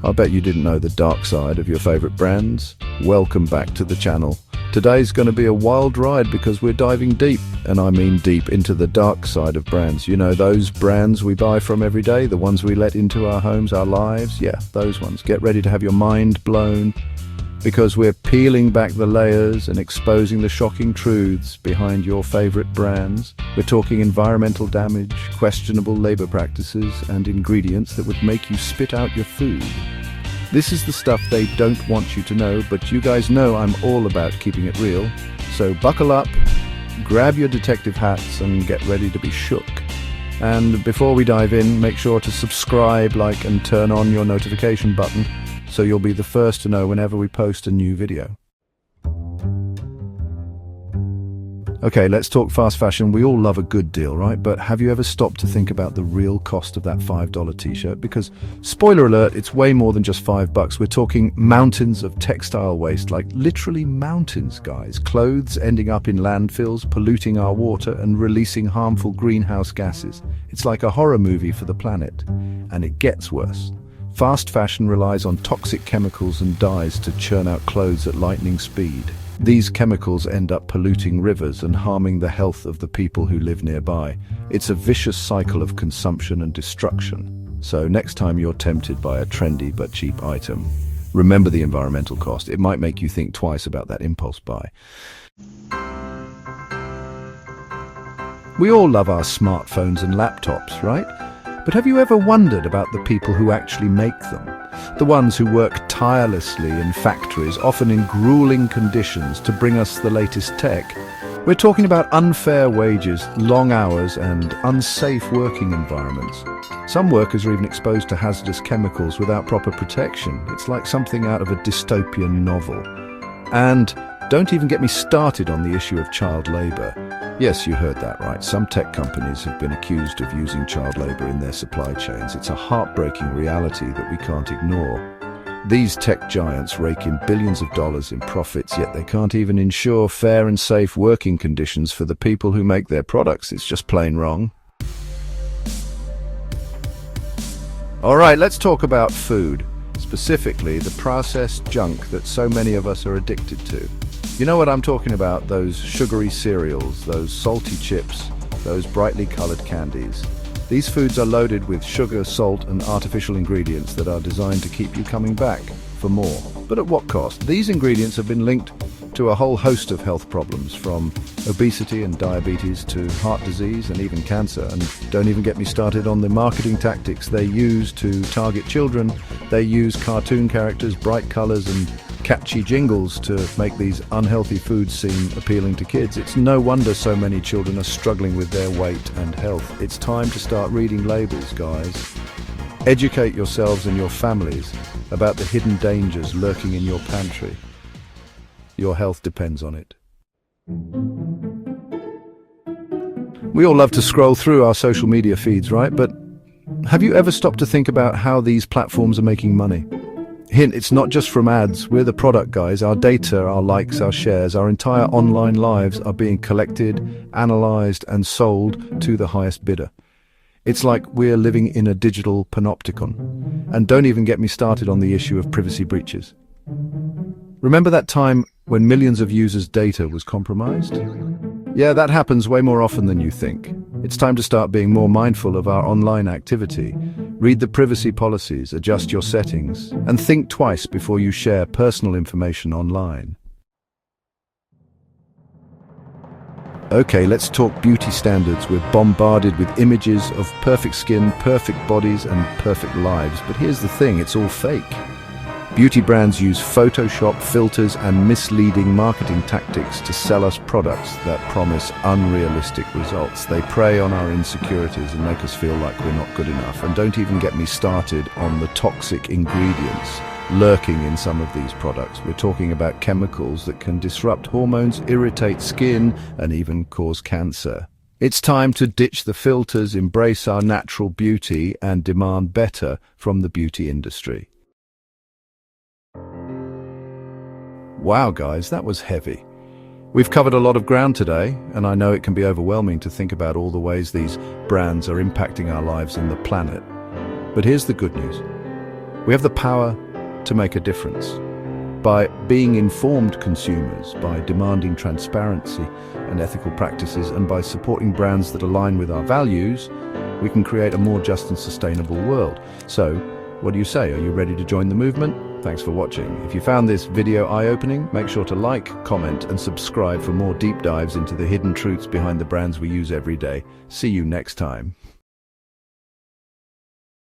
I bet you didn't know the dark side of your favorite brands. Welcome back to the channel. Today's going to be a wild ride because we're diving deep, and I mean deep, into the dark side of brands. You know, those brands we buy from every day, the ones we let into our homes, our lives. Yeah, those ones. Get ready to have your mind blown, because we're peeling back the layers and exposing the shocking truths behind your favorite brands. We're talking environmental damage, questionable labor practices, and ingredients that would make you spit out your food. This is the stuff they don't want you to know, but you guys know I'm all about keeping it real. So buckle up, grab your detective hats, and get ready to be shook. And before we dive in, make sure to subscribe, like, and turn on your notification button, so you'll be the first to know whenever we post a new video. Okay, let's talk fast fashion. We all love a good deal, right? But have you ever stopped to think about the real cost of that $5 t-shirt? Because, spoiler alert, it's way more than just $5. We're talking mountains of textile waste, like literally mountains, guys. Clothes ending up in landfills, polluting our water, and releasing harmful greenhouse gases. It's like a horror movie for the planet. And it gets worse. Fast fashion relies on toxic chemicals and dyes to churn out clothes at lightning speed. These chemicals end up polluting rivers and harming the health of the people who live nearby. It's a vicious cycle of consumption and destruction. So next time you're tempted by a trendy but cheap item, remember the environmental cost. It might make you think twice about that impulse buy. We all love our smartphones and laptops, right? But have you ever wondered about the people who actually make them? The ones who work tirelessly in factories, often in grueling conditions, to bring us the latest tech. We're talking about unfair wages, long hours, and unsafe working environments. Some workers are even exposed to hazardous chemicals without proper protection. It's like something out of a dystopian novel. And don't even get me started on the issue of child labor. Yes, you heard that right. Some tech companies have been accused of using child labor in their supply chains. It's a heartbreaking reality that we can't ignore. These tech giants rake in billions of dollars in profits, yet they can't even ensure fair and safe working conditions for the people who make their products. It's just plain wrong. All right, let's talk about food. Specifically, the processed junk that so many of us are addicted to. You know what I'm talking about, those sugary cereals, those salty chips, those brightly colored candies. These foods are loaded with sugar, salt, and artificial ingredients that are designed to keep you coming back for more. But at what cost? These ingredients have been linked to a whole host of health problems, from obesity and diabetes to heart disease and even cancer. And don't even get me started on the marketing tactics they use to target children. They use cartoon characters, bright colors, and catchy jingles to make these unhealthy foods seem appealing to kids. It's no wonder so many children are struggling with their weight and health. It's time to start reading labels, guys. Educate yourselves and your families about the hidden dangers lurking in your pantry. Your health depends on it. We all love to scroll through our social media feeds, right? But have you ever stopped to think about how these platforms are making money? Hint, it's not just from ads. We're the product guys. Our data, our likes, our shares, our entire online lives are being collected, analyzed, and sold to the highest bidder. It's like we're living in a digital panopticon. And don't even get me started on the issue of privacy breaches. Remember that time when millions of users' data was compromised? Yeah, that happens way more often than you think. It's time to start being more mindful of our online activity. Read the privacy policies, adjust your settings, and think twice before you share personal information online. Okay, let's talk beauty standards. We're bombarded with images of perfect skin, perfect bodies, and perfect lives. But here's the thing, it's all fake. Beauty brands use Photoshop, filters, and misleading marketing tactics to sell us products that promise unrealistic results. They prey on our insecurities and make us feel like we're not good enough. And don't even get me started on the toxic ingredients lurking in some of these products. We're talking about chemicals that can disrupt hormones, irritate skin, and even cause cancer. It's time to ditch the filters, embrace our natural beauty, and demand better from the beauty industry. Wow, guys, that was heavy. We've covered a lot of ground today, and I know it can be overwhelming to think about all the ways these brands are impacting our lives and the planet. But here's the good news. We have the power to make a difference. By being informed consumers, by demanding transparency and ethical practices, and by supporting brands that align with our values, we can create a more just and sustainable world. So, what do you say? Are you ready to join the movement? Thanks for watching. If you found this video eye-opening, make sure to like, comment, and subscribe for more deep dives into the hidden truths behind the brands we use every day. See you next time.